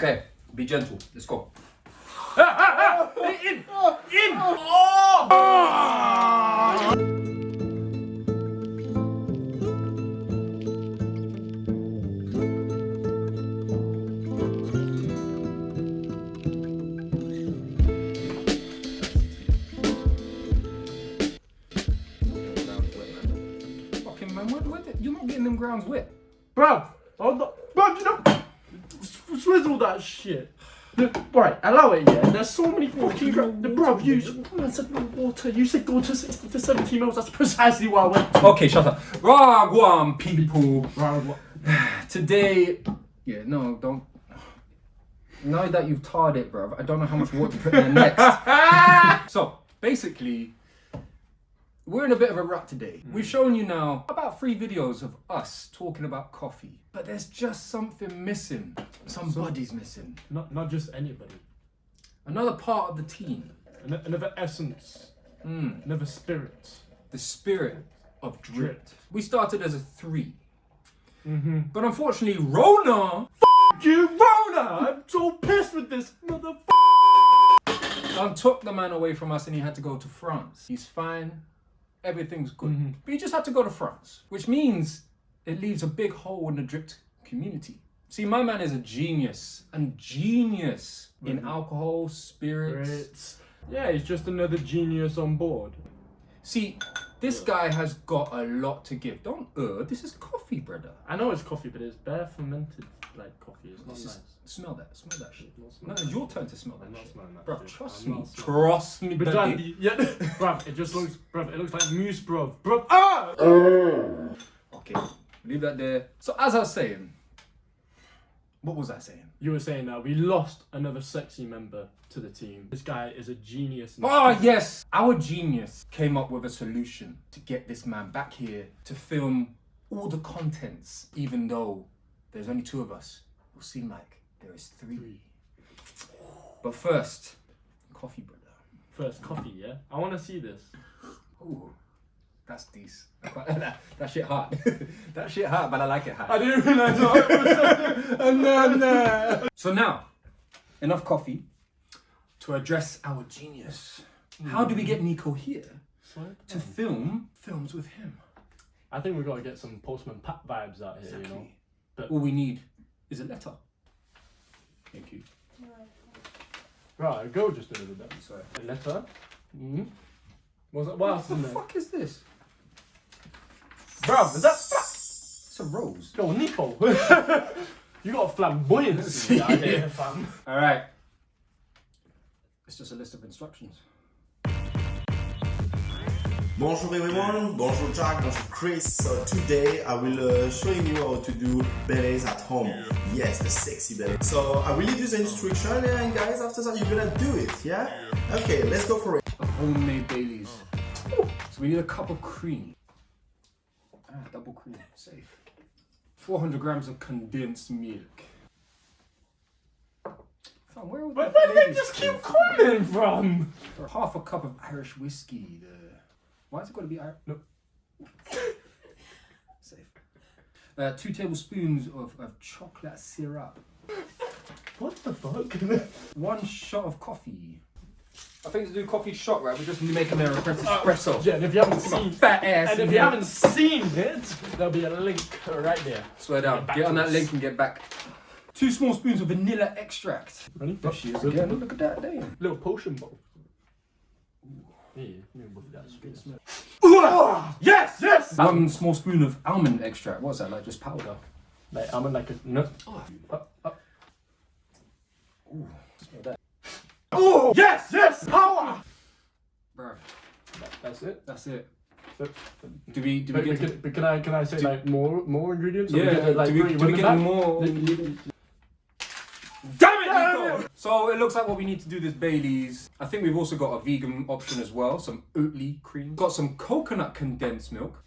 Okay, be gentle. Let's go. In! Oh! Fucking man, you're not getting them grounds wet. Bruv, you know, swizzle that shit. Right, allow it, yeah. There's so many fucking bruv, I said no water. You said go to 60 to 70 mils. That's precisely what I went to. Okay, shut up. Ragwan people. Today, yeah, no, don't. Now that you've tarred it, bruv, I don't know how much water to put in there next. So, basically, we're in a bit of a rut today. We've shown you now about 3 videos of us talking about coffee. But there's just something missing. Somebody's missing. Not just anybody. Another part of the team. Another essence. Another spirit. The spirit of Drypped. We started as a 3. But unfortunately, Rona... You, Rona! I'm so pissed with this motherfucker. Took the man away from us and he had to go to France. He's fine. Everything's good. But he just had to go to France. Which means it leaves a big hole in the Drypped community. See, my man is a genius. And genius in alcohol, spirits. Yeah, he's just another genius on board. See, this guy has got a lot to give. Don't this is coffee, brother. I know it's coffee, but it's bare fermented like coffee. It's not nice. Smell that shit. No, it's your turn to smell that shit. Bro, trust me. But Yeah. bruv, it looks like mousse, bruv. Okay, leave that there. So as I was saying, what was I saying? You were saying that we lost another sexy member to the team. This guy is a genius. Oh yes, our genius came up with a solution to get this man back here to film all the contents, even though there's only 2 of us. It will seem like there is 3. But first, coffee, brother. First coffee, yeah? I want to see this. Ooh, that's decent. That shit hot. That shit hot, but I like it hot. I didn't realize that. So now, enough coffee to address our genius. How do we get Nico here to film films with him? I think we've got to get some Postman Pat vibes out here, Exactly. you know? But all we need is a letter. Thank you. Right, go just a little bit. Sorry. A letter. What else What in the there? fuck is this? Bruv, is that... It's a rose. Yo, Nico. You got a flamboyancy out here, fam. Alright. It's just a list of instructions. Bonjour everyone, bonjour Jack, bonjour Chris. So today I will showing you how to do ballets at home. Yes, the sexy ballet. So I will leave you the instruction and guys after that you're gonna do it, yeah? Okay, let's go for it. Homemade Baileys. So we need a cup of cream. Double cream, safe. 400 grams of condensed milk. Fam, where Where did they just keep coming from? Half a cup of Irish whiskey. Why is it got to be Irish? No. Safe. 2 tablespoons of chocolate syrup. What the fuck? 1 shot of coffee. I think to do coffee shot, right, we just need to make an Aeropress espresso. Yeah, and if you haven't seen fat ass. and if you haven't seen it, there'll be a link right there. Swear down. Get on that link and get back. 2 small spoons of vanilla extract. Ready? There she is again. Look at that, damn. Little potion bowl. Yeah, that yes, yes. 1 small spoon of almond extract. What's that like? Just powder. Like almond, like a nut. Ooh, smell that. Oh, yes, power. Bro, That's it. that's it. So, Do we get to... but can I say like more ingredients? Yeah, do we get more? Damn it, Nico! So it looks like what we need to do this Baileys. I think we've also got a vegan option as well. Some Oatly cream. Got some coconut condensed milk.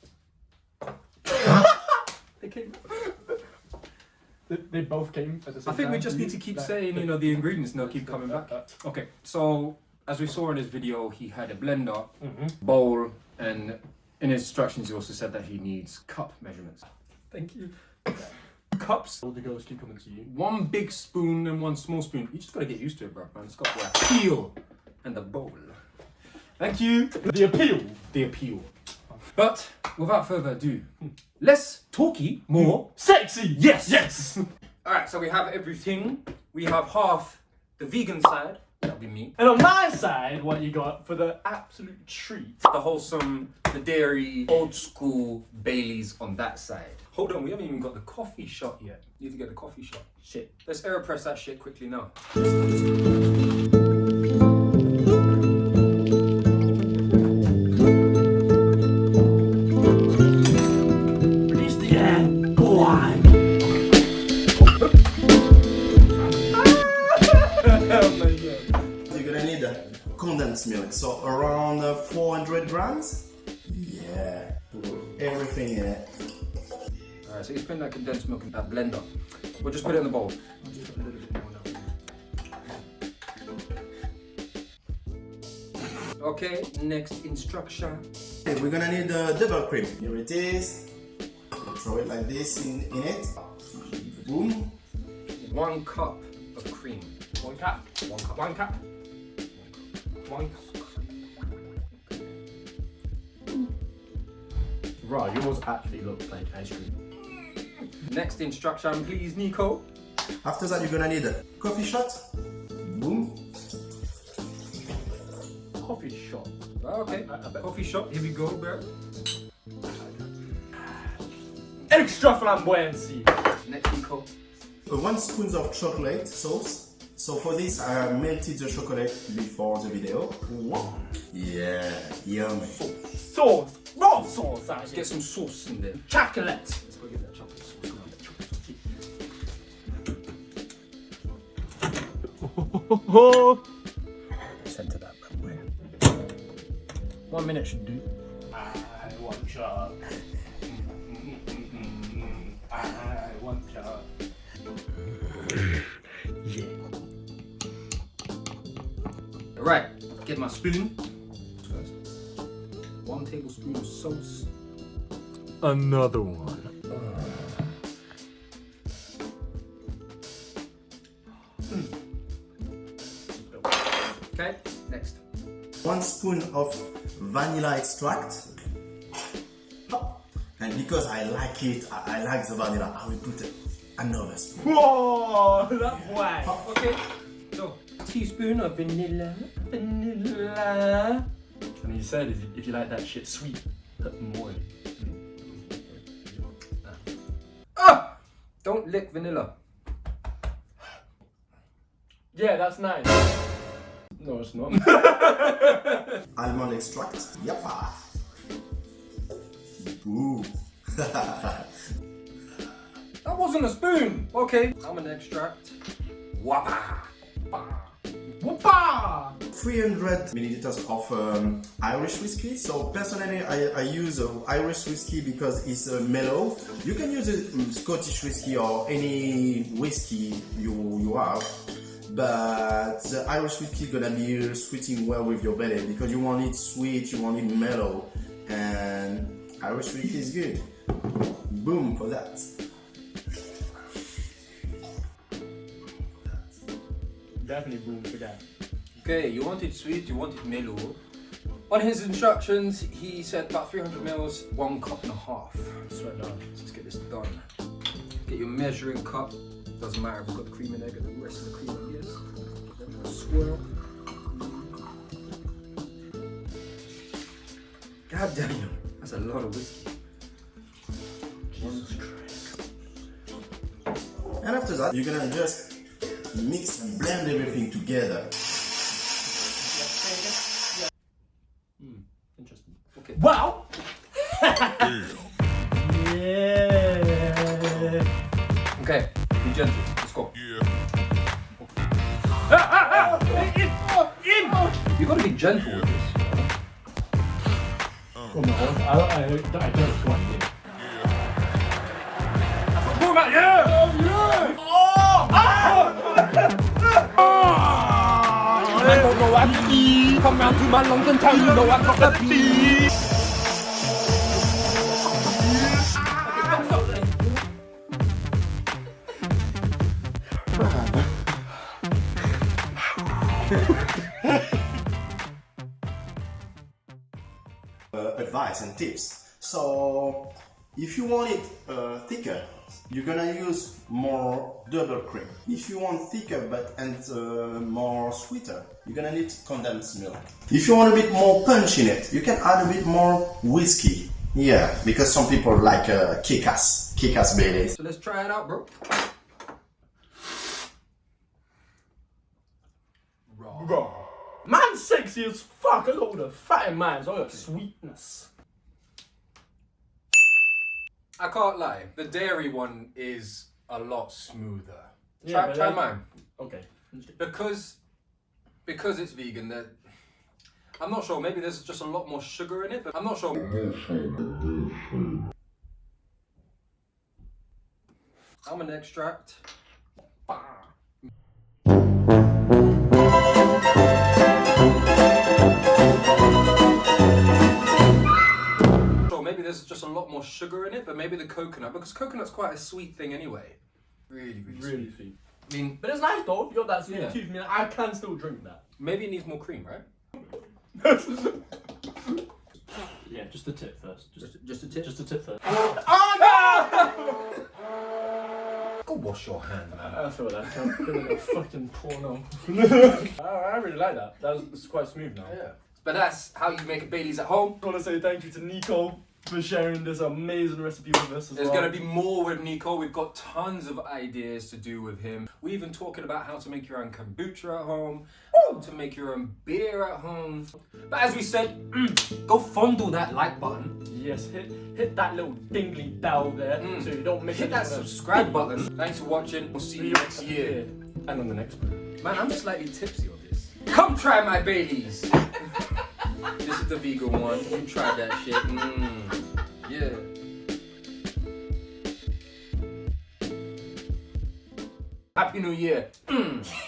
They both came at the same time. I think we just need to keep saying, you know, the ingredients and they'll keep coming back. Okay, so as we saw in his video, he had a blender, bowl, and in his instructions he also said that he needs cup measurements. Thank you. cups. All the girls keep coming to you. 1 big spoon and 1 small spoon. You just gotta get used to it, bro, man. It's got the appeal and the bowl. Thank you. The appeal. The appeal. But without further ado, less talky, more Sexy. yes. Yes. Alright, so we have everything. We have half the vegan side, that'll be me. And on my side, what you got for the absolute treat? The wholesome, the dairy, old school Baileys on that side. Hold on, we haven't even got the coffee shot yet. Need to get the coffee shot. Shit. Let's Aeropress that shit quickly now. Release the air. Go on. You're gonna need condensed milk, so around 400 grams. Yeah, put everything in it. Alright, so you spin that condensed milk in that blender. We'll just put it in the bowl. I'll just put a little bit more now. Okay, next instruction. Okay, we're gonna need double cream. Here it is. Throw it like this in it. Boom. 1 cup of cream. 1 cup. 1 cup. 1 cup. 1 cup. Right, yours actually looks like ice cream. Next instruction, please, Nico. After that, you're gonna need a coffee shot. Boom. Coffee shop. Okay, coffee shop. Here we go, bro. Extra flamboyancy. Next, Nico. 1 spoon of chocolate sauce. So for this, I melted the chocolate before the video. What? Yeah, yummy. Sauce. Raw sauce. Let's get some sauce in there. chocolate. Let's go get that chocolate sauce. Come on, that chocolate sauce. Center that, man. 1 minute should do. I want chug. I want chug. Yeah. Alright, get my spoon. First. 1 tablespoon of sauce. Another one. Okay, next. 1 spoon of vanilla extract. And because I like it, I like the vanilla, I will put another spoon. Whoa, that's why. Okay, so teaspoon of vanilla. Vanilla. And he said, if you like that shit sweet, put more in. Ah! Don't lick vanilla. Yeah, that's nice. No, it's not. Almond extract. Yappa. Ooh. That wasn't a spoon. Okay, almond extract. Wappa. Whoopah! 300 milliliters of Irish whiskey. So personally, I use Irish whiskey because it's mellow. You can use Scottish whiskey or any whiskey you have, but the Irish whiskey is gonna be sweeting well with your belly because you want it sweet, you want it mellow, and Irish whiskey is good. Boom for that. Definitely boom for that. Okay, you want it sweet, you want it mellow. On his instructions, he said about 300 mils, 1 cup and a half. Sweat down. Let's get this done. Get your measuring cup. Doesn't matter if we've got the cream in there, get the rest of the cream in, yes. Swirl. God damn, that's a lot of whiskey. Jesus Christ. And after that, you're gonna just mix and blend everything together. Interesting. Okay. Wow! Yeah! Okay, be gentle. Let's go. You gotta be gentle with this. Oh no, I don't want it. Boom out, yeah! I don't know what to eat. Come round to my London town, you know I got the beat. Advice and tips. So if you want it thicker, you're gonna use more double cream. If you want thicker and more sweeter, you're gonna need condensed milk. If you want a bit more punch in it, you can add a bit more whiskey. Yeah, because some people like kick-ass Baileys. So let's try it out, bro. Bro. Man's sexy as fuck. I got all the fat in mine, so I got sweetness. I can't lie, the dairy one is a lot smoother. Yeah, Try mine. Okay. Because it's vegan, that I'm not sure, maybe there's just a lot more sugar in it, but I'm not sure. Almond extract. Maybe there's just a lot more sugar in it, but maybe the coconut, because coconut's quite a sweet thing anyway. Really sweet. I mean, But it's nice though. You got that sweet Yeah. tooth. I mean, I can still drink that. maybe it needs more cream, right? Yeah, just the tip first. Just a tip? Just the tip first. Oh no! Go wash your hand, man. I feel that. I'm gonna go fucking porno. I really like that. It's quite smooth now. Yeah. But that's how you make a Baileys at home. I want to say thank you to Nico for sharing this amazing recipe with us as There's well. going to be more with Nico. We've got tons of ideas to do with him. We're even talking about how to make your own kombucha at home, how to make your own beer at home. But as we said, go fondle that like button. Yes, hit that little dingly bell there so you don't miss Hit that anything. subscribe button. Thanks for watching. We'll see you next year. And on the next one. Man, I'm slightly tipsy on this. Come try my Baileys. This is the vegan one. You tried that shit. Yeah. Happy New Year.